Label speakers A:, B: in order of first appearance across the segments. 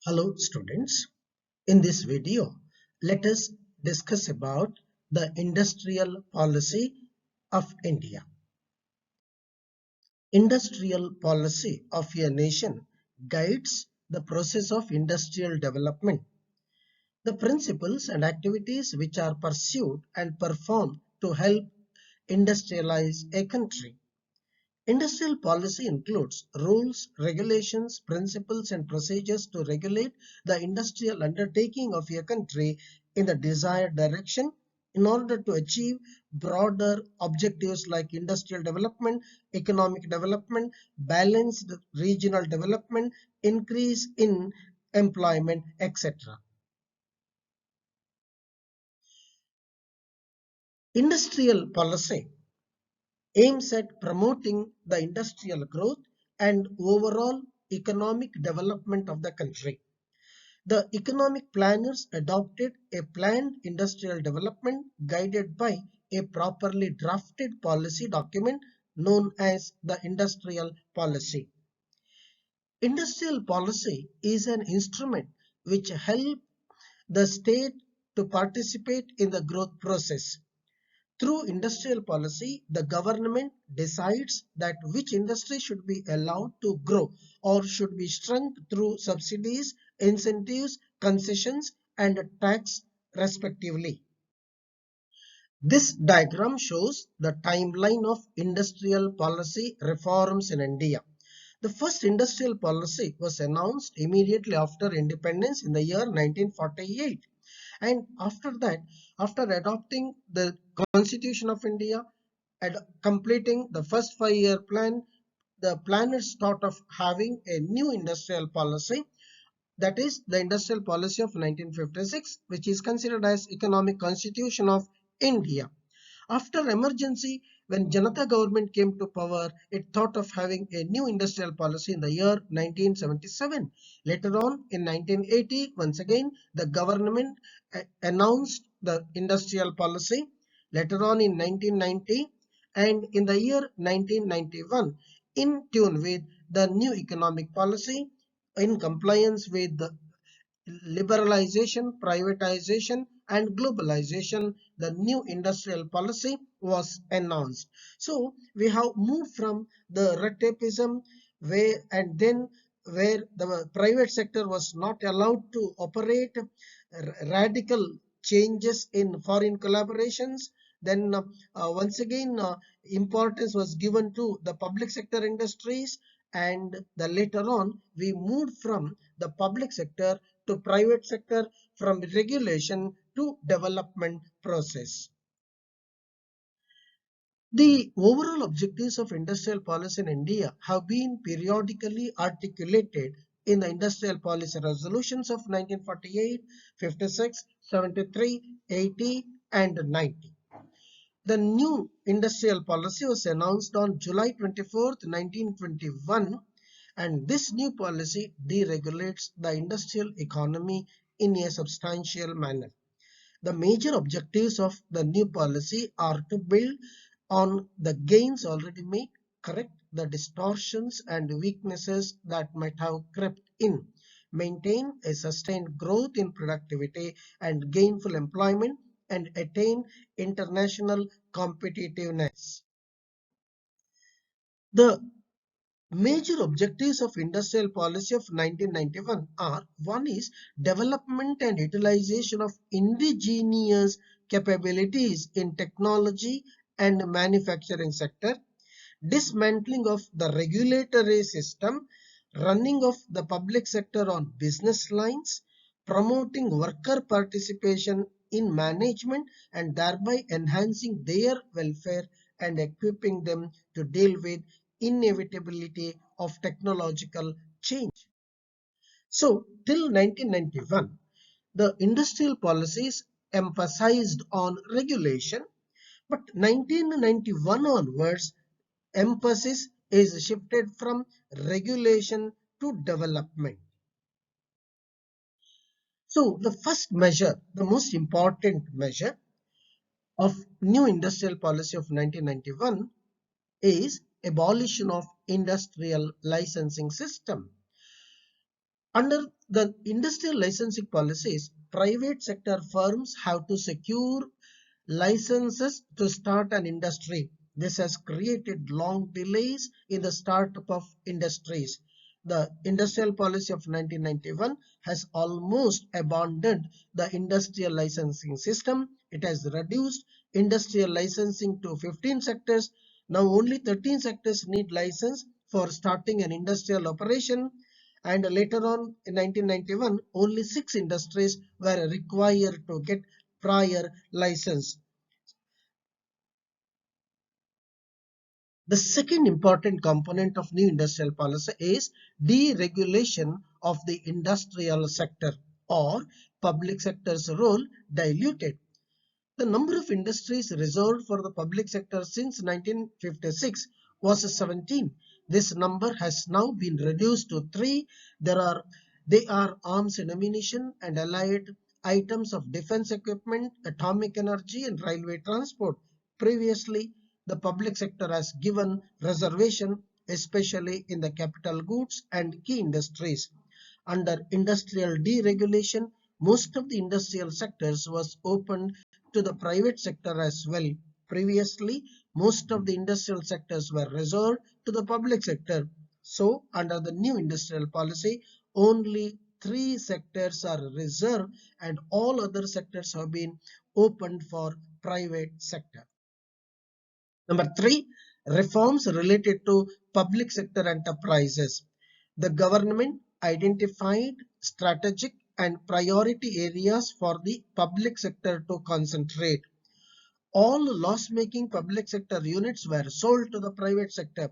A: Hello students, in this video let us discuss about the industrial policy of India. Industrial policy of a nation guides the process of industrial development. The principles and activities which are pursued and performed to help industrialize a country. Industrial policy includes rules, regulations, principles and procedures to regulate the industrial undertaking of a country in the desired direction in order to achieve broader objectives like industrial development, economic development, balanced regional development, increase in employment, etc. Industrial policy aims at promoting the industrial growth and overall economic development of the country. The economic planners adopted a planned industrial development guided by a properly drafted policy document known as the industrial policy. Industrial policy is an instrument which helps the state to participate in the growth process. Through industrial policy, the government decides that which industry should be allowed to grow or should be strengthened through subsidies, incentives, concessions, and tax respectively. This diagram shows the timeline of industrial policy reforms in India. The first industrial policy was announced immediately after independence in the year 1948. And after that, after adopting the Constitution of India and completing the first 5-year plan, the planners thought of having a new industrial policy, that is the industrial policy of 1956, which is considered as economic constitution of India. After emergency, when Janata government came to power, it thought of having a new industrial policy in the year 1977. Later on, in 1980, once again, the government announced the industrial policy. Later on in 1990 and in the year 1991, in tune with the new economic policy, in compliance with the liberalization, privatization, and globalization, the new industrial policy was announced. So we have moved from the red tapeism where the private sector was not allowed to operate, radical changes in foreign collaborations. Then once again importance was given to the public sector industries, and later on we moved from the public sector to private sector, from regulation to development process. The overall objectives of industrial policy in India have been periodically articulated in the industrial policy resolutions of 1948, 56, 73, 80 and 90. The new industrial policy was announced on July 24, 1921, and this new policy deregulates the industrial economy in a substantial manner. The major objectives of the new policy are to build on the gains already made, correct the distortions and weaknesses that might have crept in, maintain a sustained growth in productivity and gainful employment, and attain international competitiveness. The major objectives of industrial policy of 1991 are: one is development and utilization of indigenous capabilities in technology and manufacturing sector, dismantling of the regulatory system, running of the public sector on business lines, promoting worker participation in management and thereby enhancing their welfare and equipping them to deal with inevitability of technological change. So till 1991, the industrial policies emphasized on regulation, but 1991 onwards, emphasis is shifted from regulation to development. So the first measure, the most important measure of new industrial policy of 1991 is abolition of industrial licensing system. Under the industrial licensing policies, private sector firms have to secure licenses to start an industry. This has created long delays in the startup of industries. The industrial policy of 1991 has almost abandoned the industrial licensing system. It has reduced industrial licensing to 15 sectors. Now only 13 sectors need license for starting an industrial operation, and later on in 1991 only 6 industries were required to get prior license. The second important component of new industrial policy is deregulation of the industrial sector, or public sector's role diluted. The number of industries reserved for the public sector since 1956 was 17. This number has now been reduced to 3. They are arms and ammunition and allied items of defense equipment, atomic energy, and railway transport. Previously, the public sector has given reservation, especially in the capital goods and key industries. Under industrial deregulation, most of the industrial sectors was opened to the private sector as well. Previously, most of the industrial sectors were reserved to the public sector. So, under the new industrial policy, only 3 sectors are reserved and all other sectors have been opened for private sector. Number 3, reforms related to public sector enterprises. The government identified strategic and priority areas for the public sector to concentrate. All loss-making public sector units were sold to the private sector.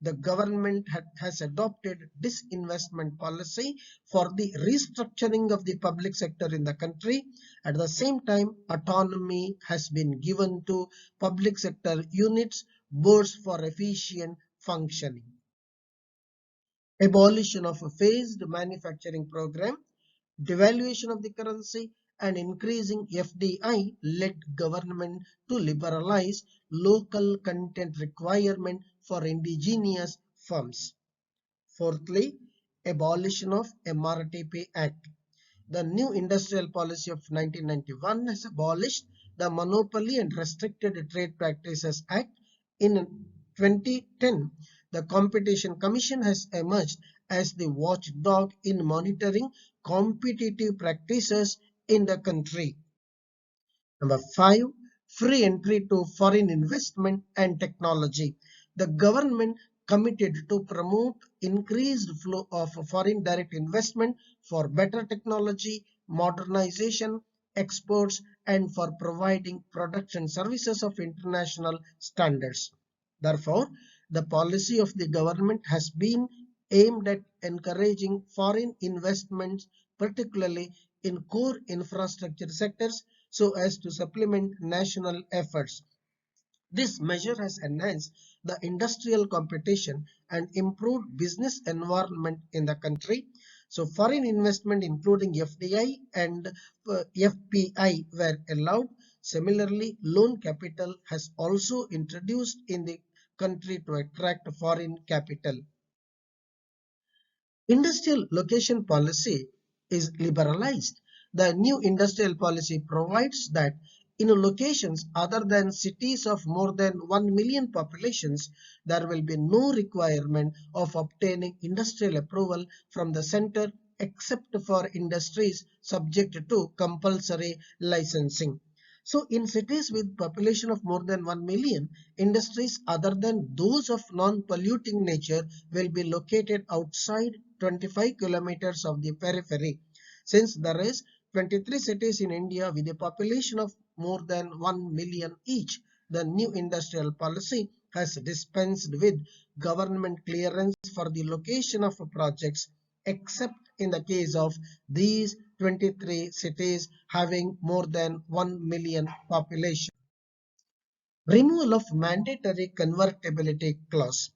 A: The government has adopted disinvestment policy for the restructuring of the public sector in the country. At the same time, autonomy has been given to public sector units, boards for efficient functioning. Abolition of a phased manufacturing program, devaluation of the currency, and increasing FDI led government to liberalize local content requirement for indigenous firms. Fourthly, abolition of MRTP Act. The new industrial policy of 1991 has abolished the Monopoly and Restricted Trade Practices Act. In 2010, the Competition Commission has emerged as the watchdog in monitoring competitive practices in the country. Number 5, free entry to foreign investment and technology. The government committed to promote increased flow of foreign direct investment for better technology, modernization, exports, and for providing products and services of international standards. Therefore, the policy of the government has been aimed at encouraging foreign investments, particularly in core infrastructure sectors, so as to supplement national efforts. This measure has enhanced the industrial competition and improved business environment in the country. So foreign investment including FDI and FPI were allowed. Similarly, loan capital has also introduced in the country to attract foreign capital. Industrial location policy is liberalized. The new industrial policy provides that in locations other than cities of more than 1 million populations, there will be no requirement of obtaining industrial approval from the center except for industries subject to compulsory licensing. So in cities with population of more than 1 million, industries other than those of non-polluting nature will be located outside 25 kilometers of the periphery. Since there is 23 cities in India with a population of more than 1 million each, the new industrial policy has dispensed with government clearance for the location of projects, except in the case of these 23 cities having more than 1 million population. Removal of mandatory convertibility clause.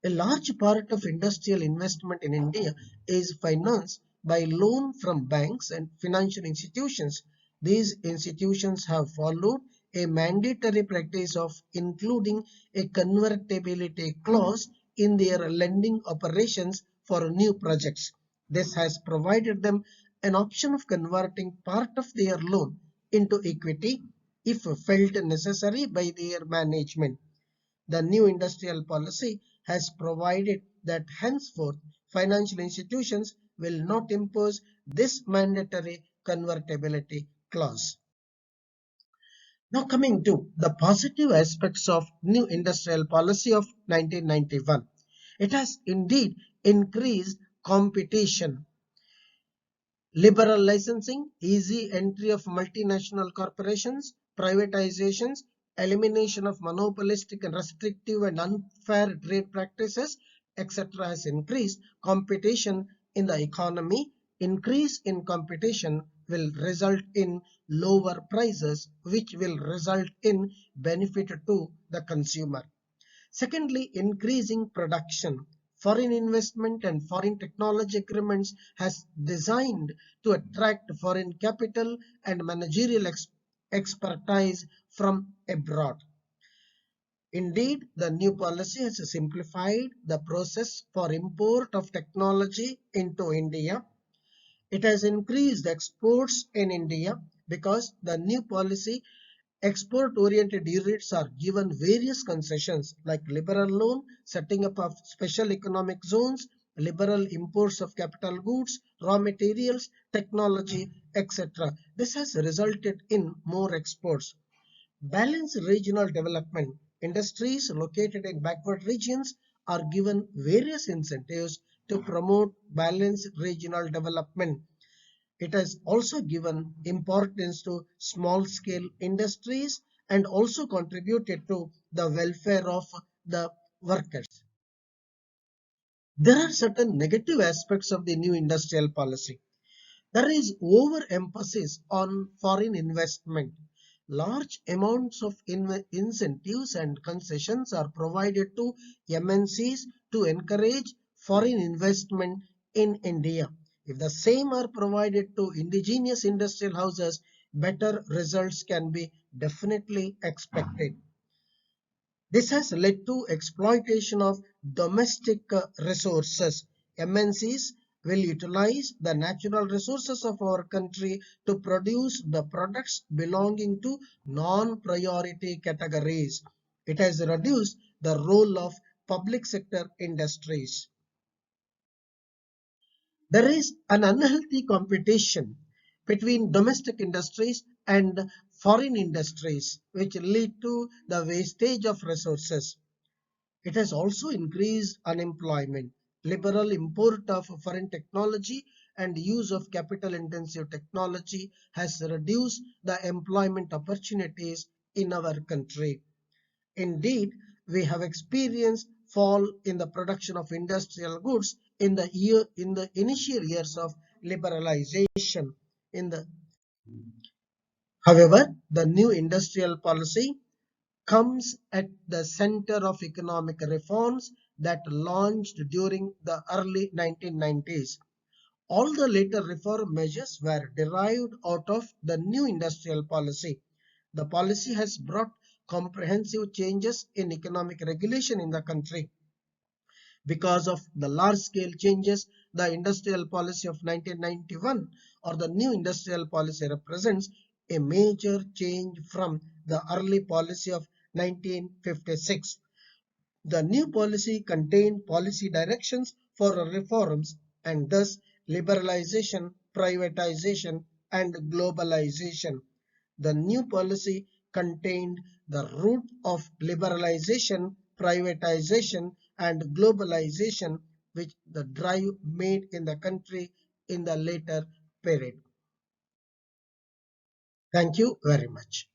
A: A large part of industrial investment in India is financed by loan from banks and financial institutions. These institutions have followed a mandatory practice of including a convertibility clause in their lending operations for new projects. This has provided them an option of converting part of their loan into equity if felt necessary by their management. The new industrial policy has provided that henceforth financial institutions will not impose this mandatory convertibility clause. Now coming to the positive aspects of new industrial policy of 1991. It has indeed increased competition. Liberal licensing, easy entry of multinational corporations, privatizations, elimination of monopolistic and restrictive and unfair trade practices, etc. has increased competition in the economy. Increase in competition will result in lower prices, which will result in benefit to the consumer. Secondly, increasing production. Foreign investment and foreign technology agreements has designed to attract foreign capital and managerial expertise from abroad. Indeed, the new policy has simplified the process for import of technology into India. It has increased exports in India because the new policy export-oriented units are given various concessions like liberal loan, setting up of special economic zones, liberal imports of capital goods, raw materials, technology, etc. This has resulted in more exports. Balanced regional development. Industries located in backward regions are given various incentives to promote balanced regional development. It has also given importance to small-scale industries and also contributed to the welfare of the workers. There are certain negative aspects of the new industrial policy. There is overemphasis on foreign investment. Large amounts of incentives and concessions are provided to MNCs to encourage foreign investment in India. If the same are provided to indigenous industrial houses, better results can be definitely expected. This has led to exploitation of domestic resources. MNCs will utilize the natural resources of our country to produce the products belonging to non-priority categories. It has reduced the role of public sector industries. There is an unhealthy competition between domestic industries and foreign industries, which lead to the wastage of resources. It has also increased unemployment. Liberal import of foreign technology and use of capital-intensive technology has reduced the employment opportunities in our country. Indeed, we have experienced fall in the production of industrial goods in the initial years of liberalization. However, the new industrial policy comes at the center of economic reforms that launched during the early 1990s. All the later reform measures were derived out of the new industrial policy. The policy has brought comprehensive changes in economic regulation in the country. Because of the large-scale changes, the industrial policy of 1991 or the new industrial policy represents a major change from the early policy of 1956. The new policy contained policy directions for reforms and thus liberalization, privatization, and globalization. The new policy contained the root of liberalization, privatization, and globalization, which the drive made in the country in the later period. Thank you very much.